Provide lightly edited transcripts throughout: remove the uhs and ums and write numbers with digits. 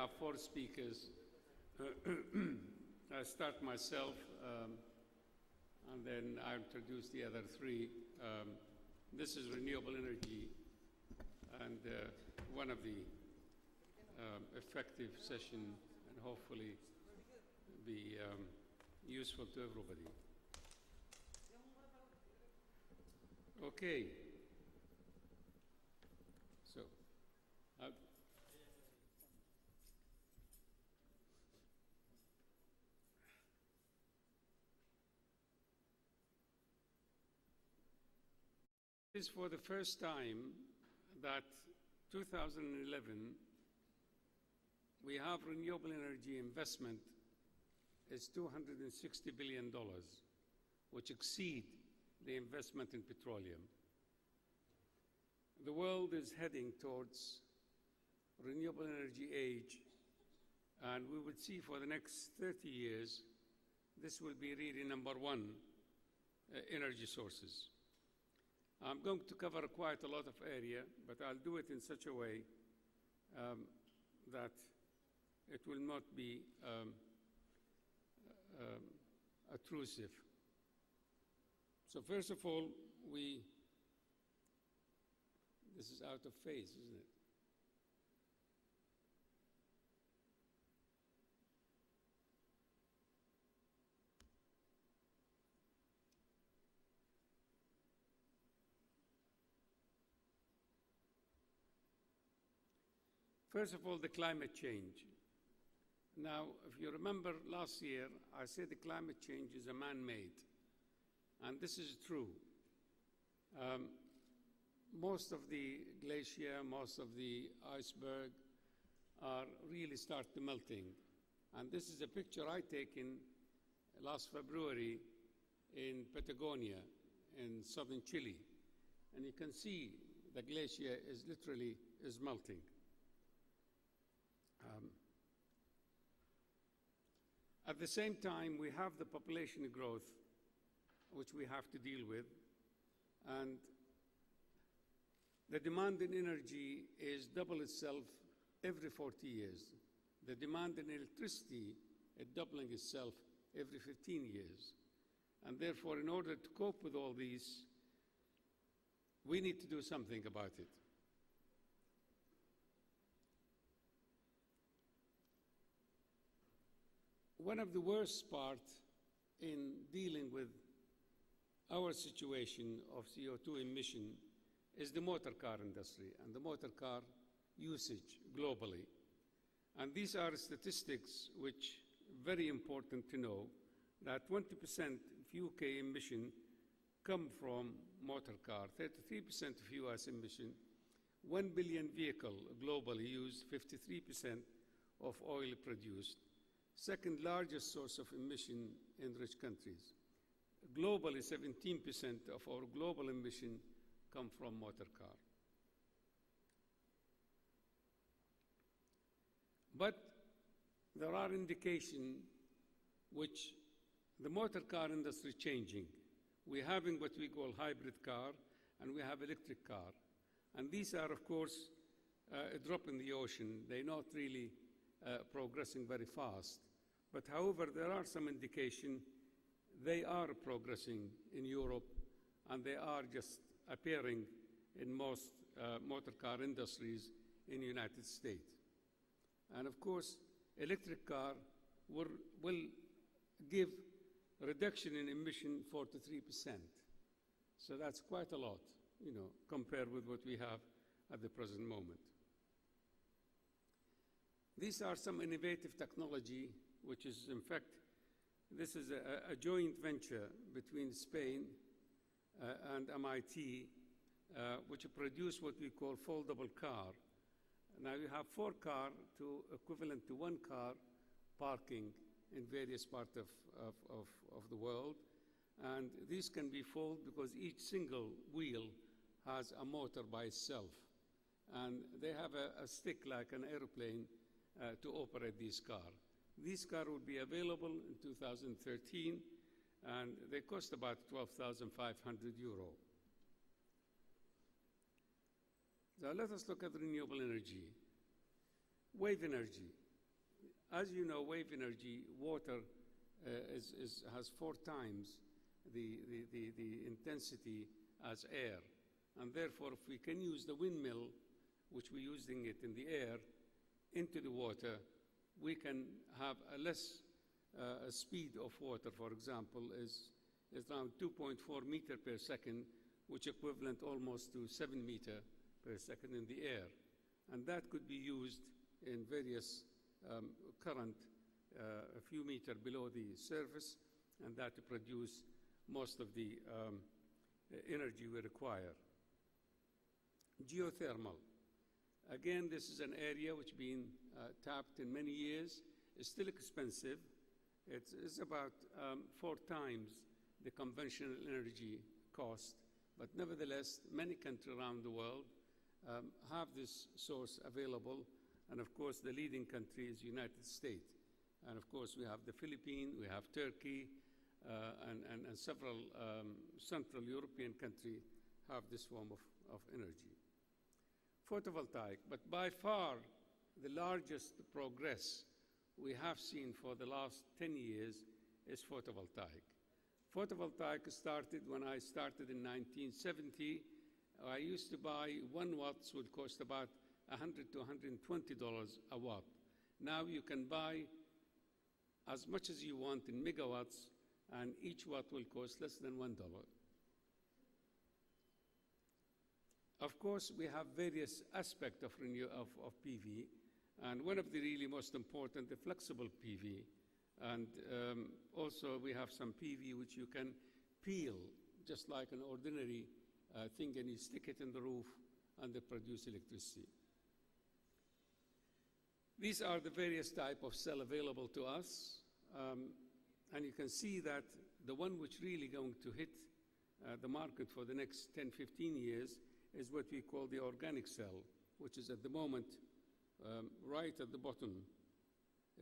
have four speakers. I start myself, and then I introduce the other three. This is renewable energy, and one of the effective session, and hopefully be useful to everybody. Okay. So, it is for the first time that 2011 we have renewable energy investment is $260 billion, which exceed the investment in petroleum. The world is heading towards renewable energy age, and we would see for the next 30 years, this will be really number one energy sources. I'm going to cover quite a lot of area, but I'll do it in such a way that it will not be obtrusive. So first of all, this is out of phase, isn't it? First of all, the climate change. Now, if you remember last year, I said the climate change is a man-made, and this is true. Most of the glacier, most of the iceberg are really start melting. And this is a picture I taken last February in Patagonia, in southern Chile. And you can see the glacier is literally melting. At the same time, we have the population growth, which we have to deal with, and the demand in energy is double itself every 40 years. The demand in electricity is doubling itself every 15 years. And therefore, in order to cope with all these, we need to do something about it. One of the worst parts in dealing with our situation of CO2 emission is the motor car industry and the motor car usage globally. And these are statistics which are very important to know, that 20% of UK emission come from motor car, 33% of US emission, 1 billion vehicles globally use 53% of oil produced. Second largest source of emission in rich countries. Globally, 17% of our global emission come from motor car. But there are indications which the motor car industry is changing. We're having what we call hybrid car, and we have electric car. And these are, of course, a drop in the ocean. They're not really progressing very fast. But however, there are some indication they are progressing in Europe, and they are just appearing in most motor car industries in the United States. And of course, electric car will give a reduction in emission 4 to 3%. So that's quite a lot, compared with what we have at the present moment. These are some innovative technology, which is, in fact, this is a joint venture between Spain and MIT, which produce what we call foldable car. Now you have 4 cars equivalent to 1 car parking in various parts of the world. And these can be folded because each single wheel has a motor by itself. And they have a stick like an airplane to operate these cars. These cars will be available in 2013, and they cost about €12,500. So let us look at renewable energy. Wave energy. As you know, wave energy, water has 4 times the intensity as air. And therefore, if we can use the windmill, which we're using it in the air, into the water, we can have a less speed of water, for example, is around 2.4 meter per second, which equivalent almost to 7 meter per second in the air. And that could be used in various current a few meters below the surface, and that to produce most of the energy we require. Geothermal. Again, this is an area which has been tapped in many years. It's still expensive. It's about 4 times the conventional energy cost, but nevertheless, many countries around the world have this source available, and of course, the leading country is the United States. And of course, we have the Philippines, we have Turkey, and several Central European countries have this form of energy. Photovoltaic, but by far the largest progress we have seen for the last 10 years is photovoltaic. Photovoltaic started when I started in 1970. I used to buy 1 watt would cost about $100 to $120 a watt. Now you can buy as much as you want in megawatts, and each watt will cost less than $1. Of course, we have various aspects of PV, and one of the really most important, the flexible PV. And also we have some PV which you can peel, just like an ordinary thing, and you stick it in the roof and they produce electricity. These are the various types of cell available to us. And you can see that the one which really going to hit the market for the next 10, 15 years is what we call the organic cell, which is at the moment right at the bottom.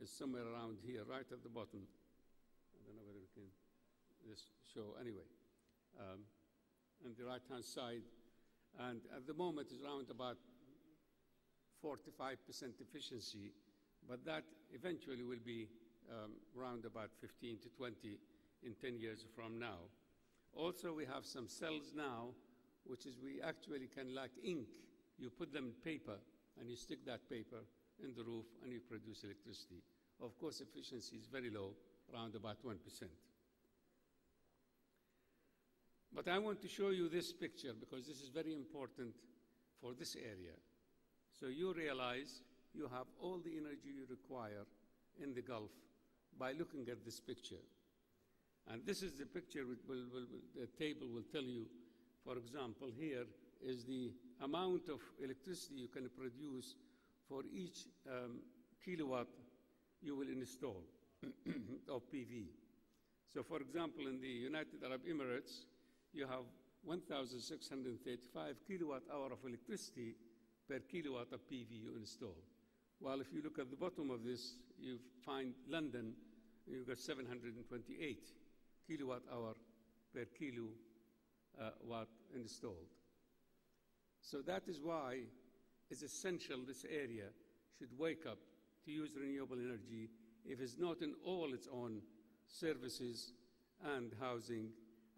Is somewhere around here, right at the bottom. I don't know whether we can just show anyway. On the right-hand side. And at the moment it's around about 45% efficiency, but that eventually will be around about 15 to 20 in 10 years from now. Also, we have some cells now, which is we actually can, like ink, you put them in paper and you stick that paper in the roof and you produce electricity. Of course, efficiency is very low, around about 1%. But I want to show you this picture because this is very important for this area. So you realize you have all the energy you require in the Gulf by looking at this picture. And this is the picture the table will tell you. For example, here is the amount of electricity you can produce for each kilowatt you will install of PV. So for example, in the United Arab Emirates, you have 1,635 kilowatt hour of electricity per kilowatt of PV you install. While if you look at the bottom of this, you find London, you've got 728 kilowatt hour per kilowatt installed. So that is why it's essential this area should wake up to use renewable energy. If it's not in all its own services and housing,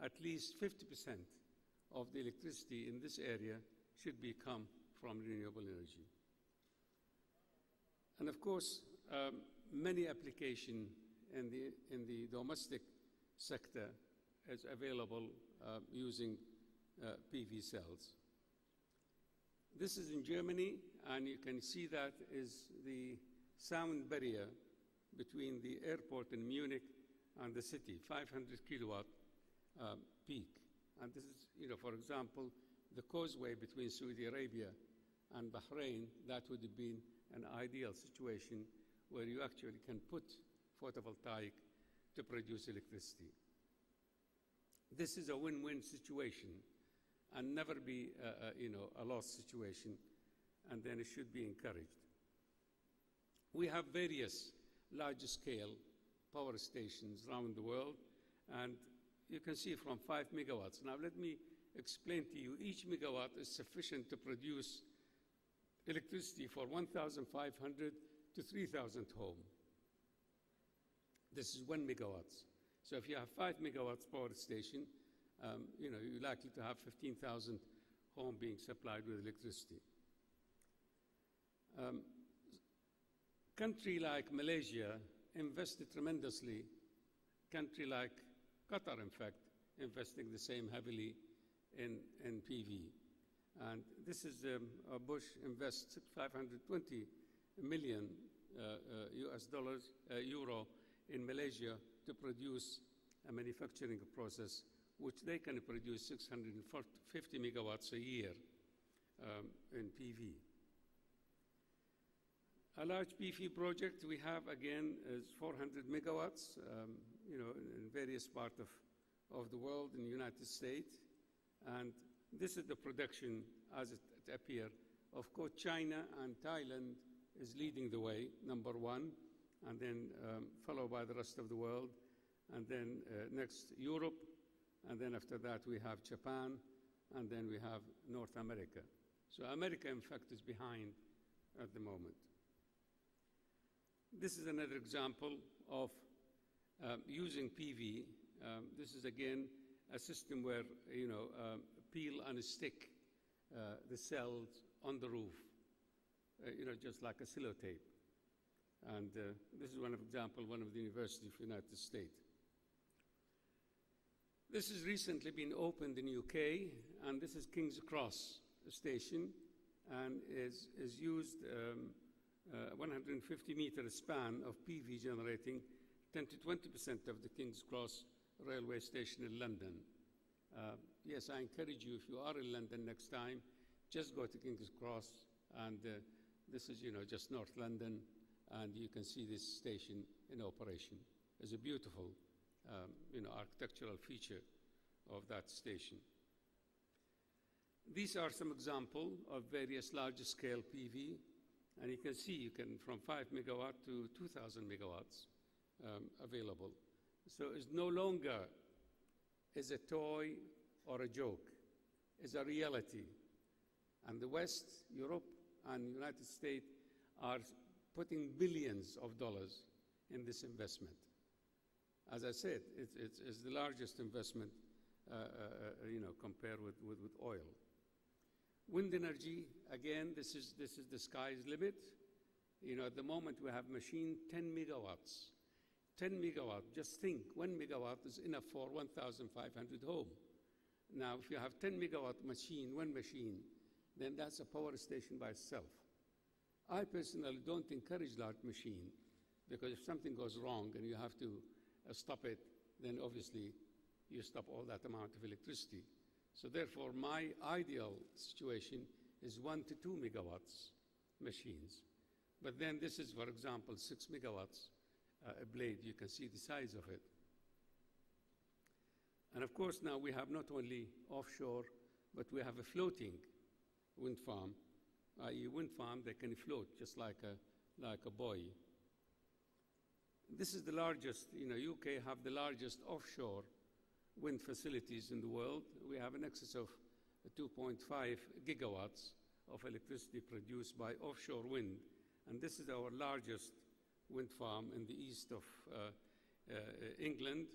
at least 50% of the electricity in this area should come from renewable energy. And of course, many applications in the domestic sector is available using PV cells. This is in Germany, and you can see that is the sound barrier between the airport in Munich and the city, 500 kilowatt peak. And this is, for example, the causeway between Saudi Arabia and Bahrain. That would have been an ideal situation where you actually can put photovoltaic to produce electricity. This is a win-win situation and never be a loss situation, and then it should be encouraged. We have various large-scale power stations around the world, and you can see from 5 megawatts. Now let me explain to you, each megawatt is sufficient to produce electricity for 1,500 to 3,000 homes. This is 1 megawatts. So if you have 5 megawatts power station, you're likely to have 15,000 homes being supplied with electricity. Country like Malaysia invested tremendously. Country like Qatar, in fact, investing the same heavily in PV. And this is Bush invests 520 million US dollars, euro in Malaysia to produce a manufacturing process which they can produce 650 megawatts a year in PV. A large PV project we have, again, is 400 megawatts, in various parts of the world, in the United States. And this is the production as it appears. Of course, China and Thailand is leading the way, number one, and then followed by the rest of the world. And then next, Europe. And then after that, we have Japan. And then we have North America. So America, in fact, is behind at the moment. This is another example of using PV. This is, again, a system where, peel and stick the cells on the roof, just like a sellotape. And this is one example, one of the University of the United States. This has recently been opened in UK, and this is King's Cross station, and is used 150-meter span of PV generating 10 to 20% of the King's Cross railway station in London. Yes, I encourage you, if you are in London next time, just go to King's Cross, and this is, just North London, and you can see this station in operation. It's a beautiful, architectural feature of that station. These are some examples of various large-scale PV, and you can see from 5 megawatt to 2,000 megawatts available. So it's no longer is a toy or a joke. It's a reality. And the West, Europe, and the United States are putting billions of dollars in this investment. As I said, it's the largest investment, compared with oil. Wind energy, again, this is the sky's limit. At the moment we have machine 10 megawatts. 10 megawatts, just think, 1 megawatt is enough for 1,500 homes. Now, if you have 10 megawatt machine, one machine, then that's a power station by itself. I personally don't encourage large machine, because if something goes wrong and you have to stop it, then obviously you stop all that amount of electricity. So therefore, my ideal situation is 1 to 2 megawatts machines. But then this is, for example, 6 megawatts a blade. You can see the size of it. And of course, now we have not only offshore, but we have a floating wind farm, i.e. wind farm that can float just like a buoy. This is the largest, UK have the largest offshore wind facilities in the world. We have an excess of 2.5 gigawatts of electricity produced by offshore wind. And this is our largest wind farm in the east of England.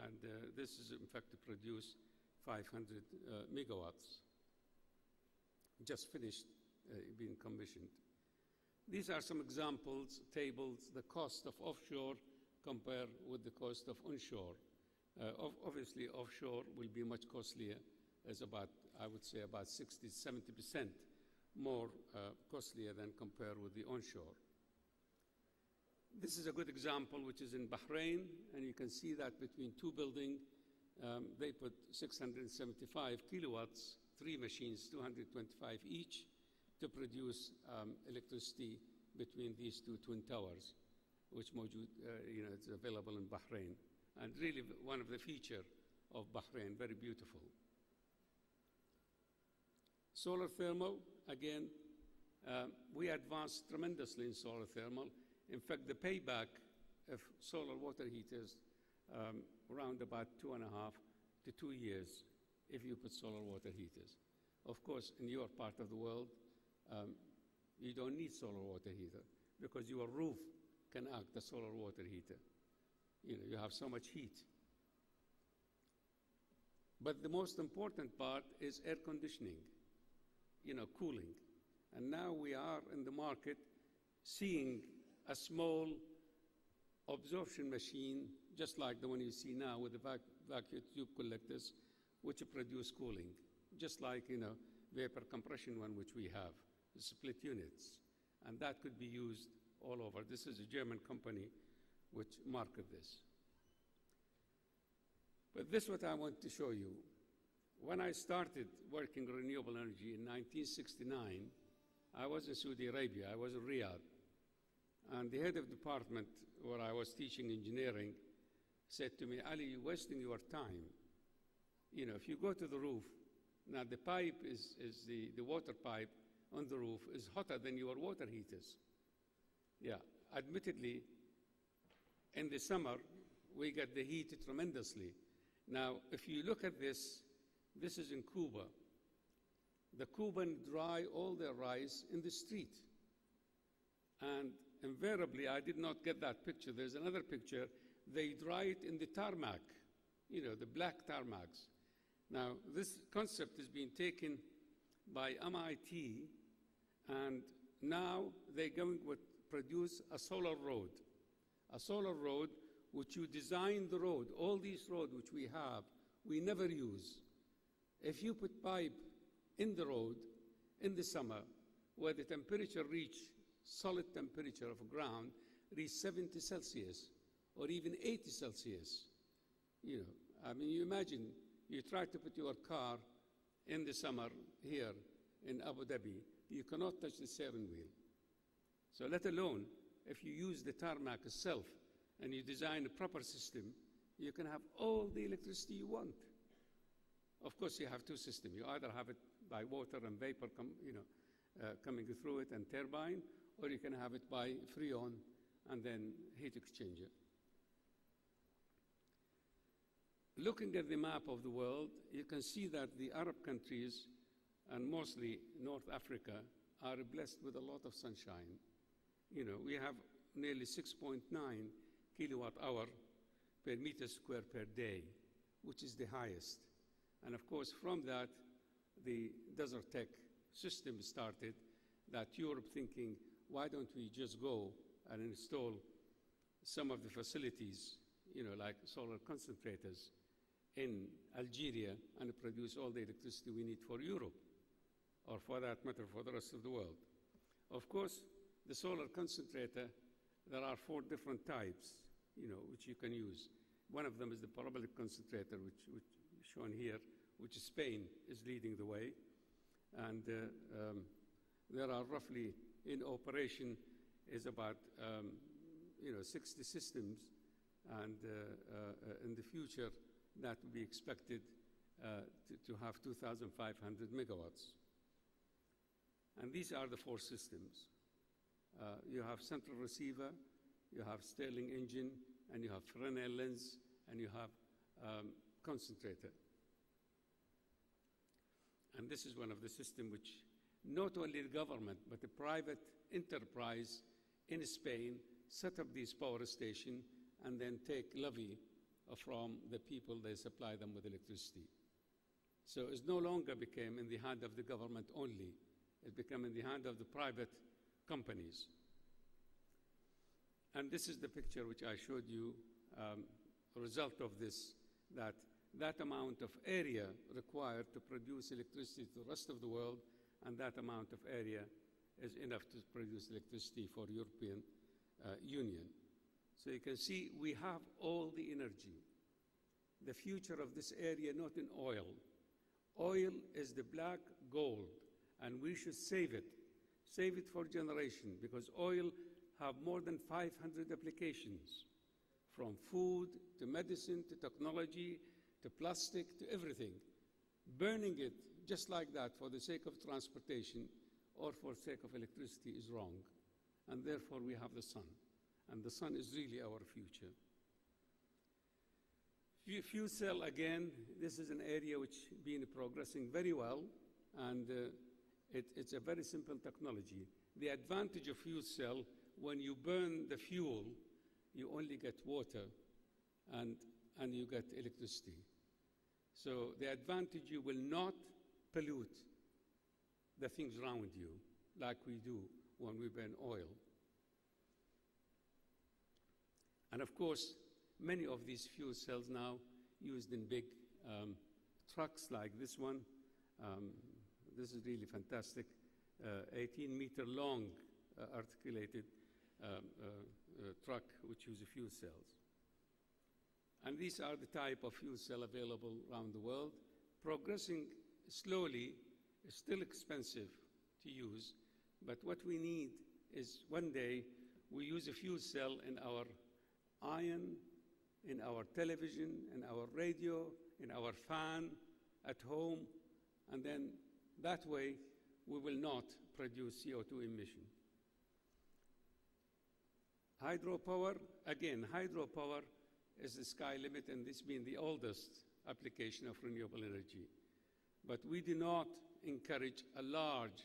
And this is, in fact, to produce 500 megawatts. Just finished being commissioned. These are some examples, tables, the cost of offshore compared with the cost of onshore. Obviously, offshore will be much costlier, as about, I would say, about 60, 70% more costlier than compared with the onshore. This is a good example, which is in Bahrain, and you can see that between two buildings, they put 675 kilowatts, 3 machines, 225 each, to produce electricity between these two twin towers, which it's available in Bahrain. And really one of the features of Bahrain, very beautiful. Solar thermal, again, we advanced tremendously in solar thermal. In fact, the payback of solar water heaters around about 2.5 to 2 years if you put solar water heaters. Of course, in your part of the world, you don't need solar water heater because your roof can act as solar water heater. You have so much heat. But the most important part is air conditioning, cooling. And now we are in the market seeing a small absorption machine, just like the one you see now with the vacuum tube collectors, which produce cooling, just like, vapor compression one, which we have, the split units. And that could be used all over. This is a German company which market this. But this is what I want to show you. When I started working renewable energy in 1969, I was in Saudi Arabia, I was in Riyadh. And the head of department where I was teaching engineering said to me, Ali, you're wasting your time. If you go to the roof, now the pipe is the water pipe on the roof is hotter than your water heaters. Yeah, admittedly, in the summer, we get the heat tremendously. Now, if you look at this is in Cuba. The Cuban dry all their rice in the street. And invariably, I did not get that picture. There's another picture. They dry it in the tarmac, the black tarmacs. Now, this concept is being taken by MIT, and now they're going to produce a solar road. A solar road which you design the road. All these roads which we have, we never use. If you put pipe in the road in the summer, where the temperature solid temperature of ground reach 70 Celsius or even 80 Celsius, you imagine you try to put your car in the summer here in Abu Dhabi, you cannot touch the steering wheel. So let alone if you use the tarmac itself and you design a proper system, you can have all the electricity you want. Of course, you have two systems. You either have it by water and vapor coming through it and turbine, or you can have it by freon and then heat exchanger. Looking at the map of the world, you can see that the Arab countries, and mostly North Africa, are blessed with a lot of sunshine. We have nearly 6.9 kilowatt hour per meter square per day, which is the highest. And of course, from that, the Desert Tech system started, that Europe thinking, why don't we just go and install some of the facilities, like solar concentrators in Algeria and produce all the electricity we need for Europe, or for that matter, for the rest of the world. Of course, the solar concentrator, there are 4 different types, which you can use. One of them is the parabolic concentrator, which is shown here, which Spain is leading the way. And there are roughly, in operation, is about 60 systems. And in the future, that will be expected to have 2,500 megawatts. And these are the 4 systems. You have central receiver, you have Stirling engine, and you have Fresnel lens, and you have concentrator. And this is one of the systems which not only the government, but the private enterprise in Spain set up these power stations and then take levy from the people they supply them with electricity. So it no longer became in the hand of the government only. It became in the hand of the private companies. And this is the picture which I showed you, a result of this, that amount of area required to produce electricity to the rest of the world, and that amount of area is enough to produce electricity for European Union. So you can see we have all the energy. The future of this area, not in oil. Oil is the black gold, and we should save it. Save it for generation, because oil have more than 500 applications, from food to medicine to technology to plastic to everything. Burning it just like that for the sake of transportation or for the sake of electricity is wrong. And therefore we have the sun. And the sun is really our future. Fuel cell, again, this is an area which has been progressing very well, and it's a very simple technology. The advantage of fuel cell, when you burn the fuel, you only get water, and you get electricity. So the advantage, you will not pollute the things around you like we do when we burn oil. And of course, many of these fuel cells now used in big trucks like this one. This is really fantastic, 18-meter long articulated truck which uses fuel cells. And these are the type of fuel cell available around the world, progressing slowly. It's still expensive to use, but what we need is one day we use a fuel cell in our iron, in our television, in our radio, in our fan at home, and then that way we will not produce CO2 emission. Hydropower, again, hydropower is the sky limit, and this being the oldest application of renewable energy. But we do not encourage a large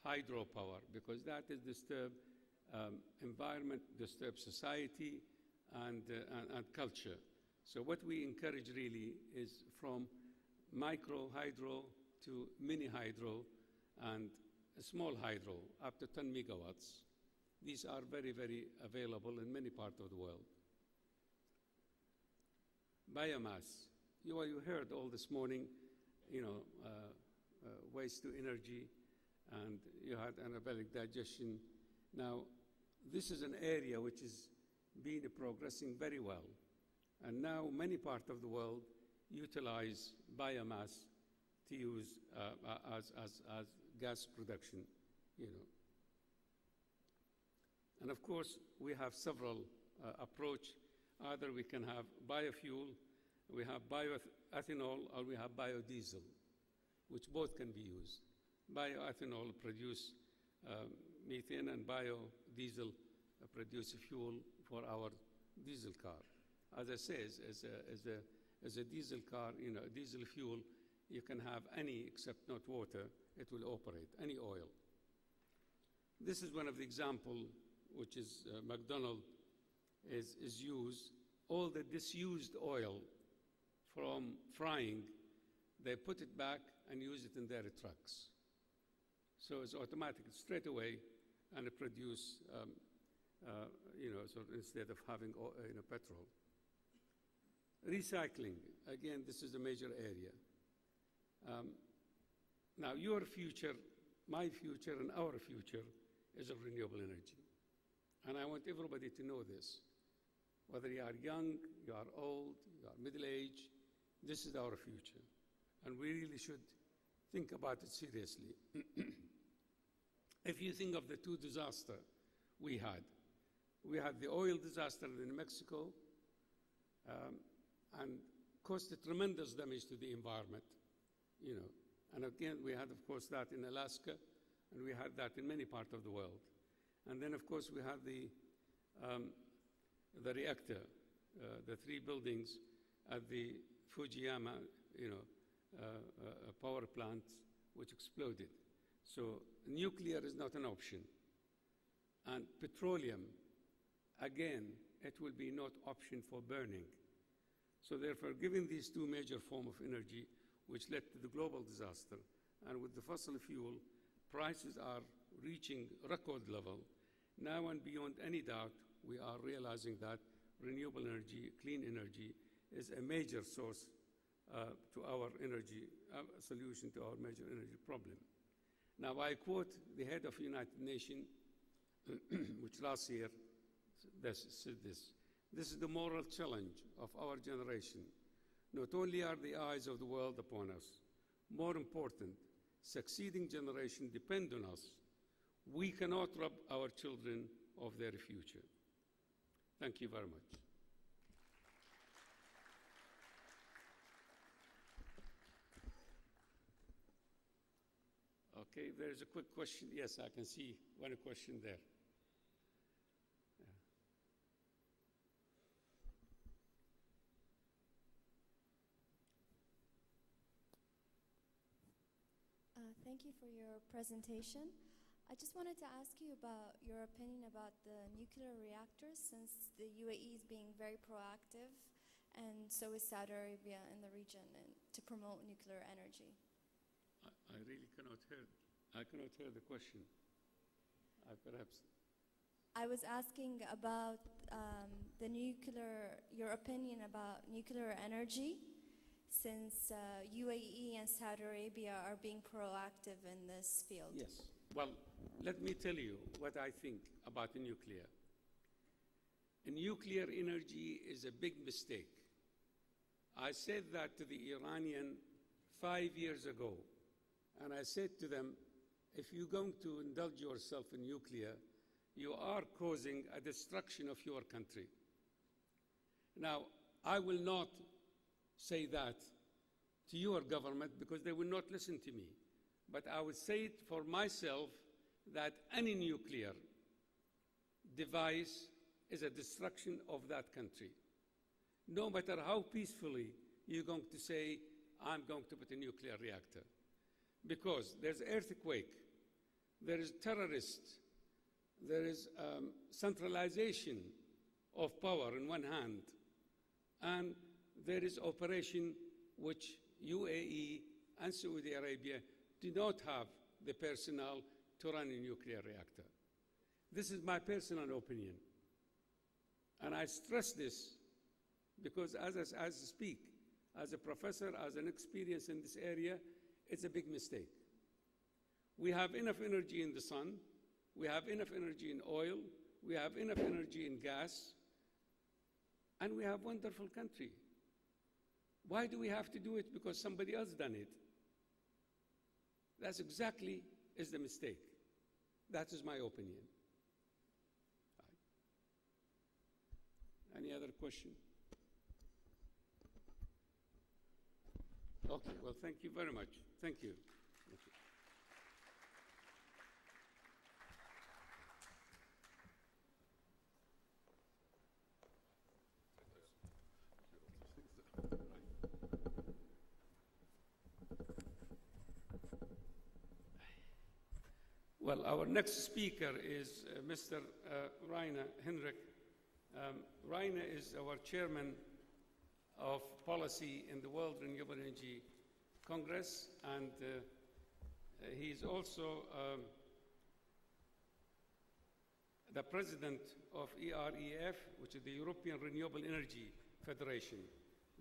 hydropower because that is disturb environment, disturb society, and culture. So what we encourage really is from micro hydro to mini hydro and small hydro up to 10 megawatts. These are very, very available in many parts of the world. Biomass. You heard all this morning, waste to energy, and you had anaerobic digestion. Now, this is an area which is been progressing very well. And now many parts of the world utilize biomass to use as gas production, And of course, we have several approaches. Either we can have biofuel, we have bioethanol, or we have biodiesel, which both can be used. Bioethanol produce methane, and biodiesel produce fuel for our diesel car. As I say, as a diesel car, diesel fuel, you can have any except not water, it will operate, any oil. This is one of the examples, which is McDonald's is used. All the disused oil from frying, they put it back and use it in their trucks. So it's automatic, straight away, and it produce, so instead of having petrol. Recycling, again, this is a major area. Now, your future, my future, and our future is of renewable energy. And I want everybody to know this. Whether you are young, you are old, you are middle-aged, this is our future. And we really should think about it seriously. If you think of the two disasters we had the oil disaster in Mexico, and caused a tremendous damage to the environment, And again, we had, of course, that in Alaska, and we had that in many parts of the world. And then, of course, we had the reactor, the 3 buildings at the Fujiyama, power plant, which exploded. So nuclear is not an option. And petroleum, again, it will be not option for burning. So therefore, given these 2 major forms of energy, which led to the global disaster, and with the fossil fuel, prices are reaching record level. Now and beyond any doubt, we are realizing that renewable energy, clean energy, is a major source to our energy, solution to our major energy problem. Now, I quote the head of the United Nations, which last year said this. This is the moral challenge of our generation. Not only are the eyes of the world upon us, more important, succeeding generations depend on us. We cannot rob our children of their future. Thank you very much. Okay, there's a quick question. Yes, I can see one question there. Thank you for your presentation. I just wanted to ask you about your opinion about the nuclear reactors, since the UAE is being very proactive and so is Saudi Arabia in the region, and to promote nuclear energy. I really cannot hear. I cannot hear the question. Perhaps. I was asking about your opinion about nuclear energy, since UAE and Saudi Arabia are being proactive in this field. Yes. Well, let me tell you what I think about nuclear. Nuclear energy is a big mistake. I said that to the Iranian 5 years ago, and I said to them, if you're going to indulge yourself in nuclear, you are causing a destruction of your country. Now, I will not say that to your government because they will not listen to me. But I would say it for myself that any nuclear device is a destruction of that country. No matter how peacefully you're going to say, I'm going to put a nuclear reactor. Because there's earthquake, there is terrorists, there is centralization of power in one hand, and there is operation which UAE and Saudi Arabia do not have the personnel to run a nuclear reactor. This is my personal opinion. And I stress this because as I speak, as a professor, as an experience in this area, it's a big mistake. We have enough energy in the sun, we have enough energy in oil, we have enough energy in gas, and we have a wonderful country. Why do we have to do it because somebody else done it? That's exactly is the mistake. That is my opinion. Any other question? Okay, well, thank you very much. Thank you. Thank you. Well, our next speaker is Mr. Rainer Henrik. Rainer is our chairman of policy in the World Renewable Energy Congress, and he's also the president of EREF, which is the European Renewable Energy Federation,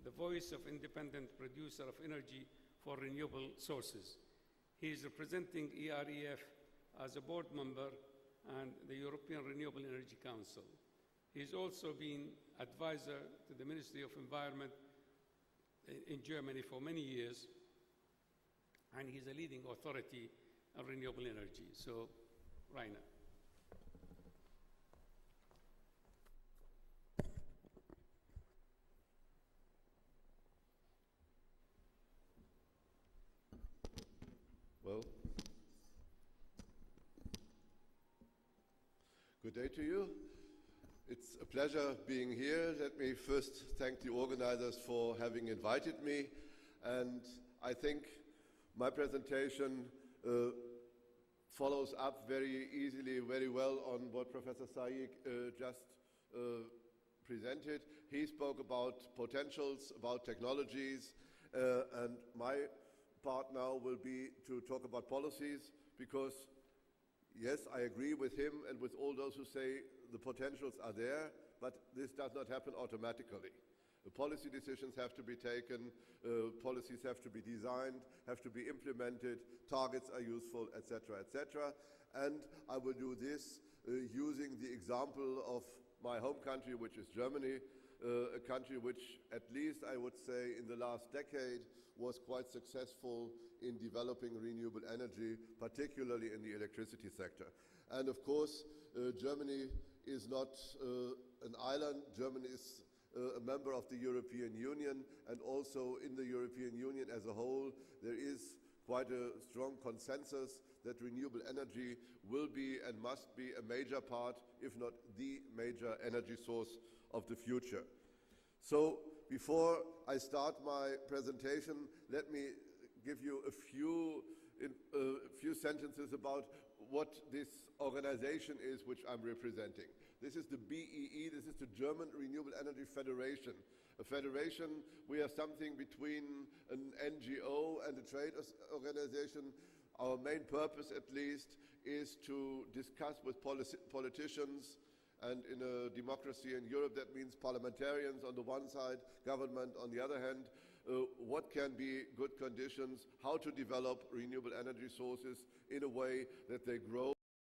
the voice of independent producer of energy for renewable sources. He is representing EREF as a board member and the European Renewable Energy Council. He's also been advisor to the Ministry of Environment in Germany for many years, and he's a leading authority on renewable energy. So, Rainer. Well, good day to you. It's a pleasure being here. Let me first thank the organizers for having invited me. And I think my presentation follows up very easily, very well on what Professor Saik just presented. He spoke about potentials, about technologies, and my part now will be to talk about policies, because yes, I agree with him and with all those who say the potentials are there, but this does not happen automatically. The policy decisions have to be taken, policies have to be designed, have to be implemented, targets are useful, etc., etc. And I will do this using the example of my home country, which is Germany, a country which, at least I would say in the last decade, was quite successful in developing renewable energy, particularly in the electricity sector. And of course, Germany is not an island. Germany is a member of the European Union, and also in the European Union as a whole, there is quite a strong consensus that renewable energy will be and must be a major part, if not the major energy source of the future. So before I start my presentation, let me give you a few sentences about what this organization is which I'm representing. This is the BEE, this is the German Renewable Energy Federation. A federation, we are something between an NGO and a trade organization. Our main purpose, at least, is to discuss with politicians, and in a democracy in Europe, that means parliamentarians on the one side, government on the other hand, what can be good conditions, how to develop renewable energy sources in a way that they grow.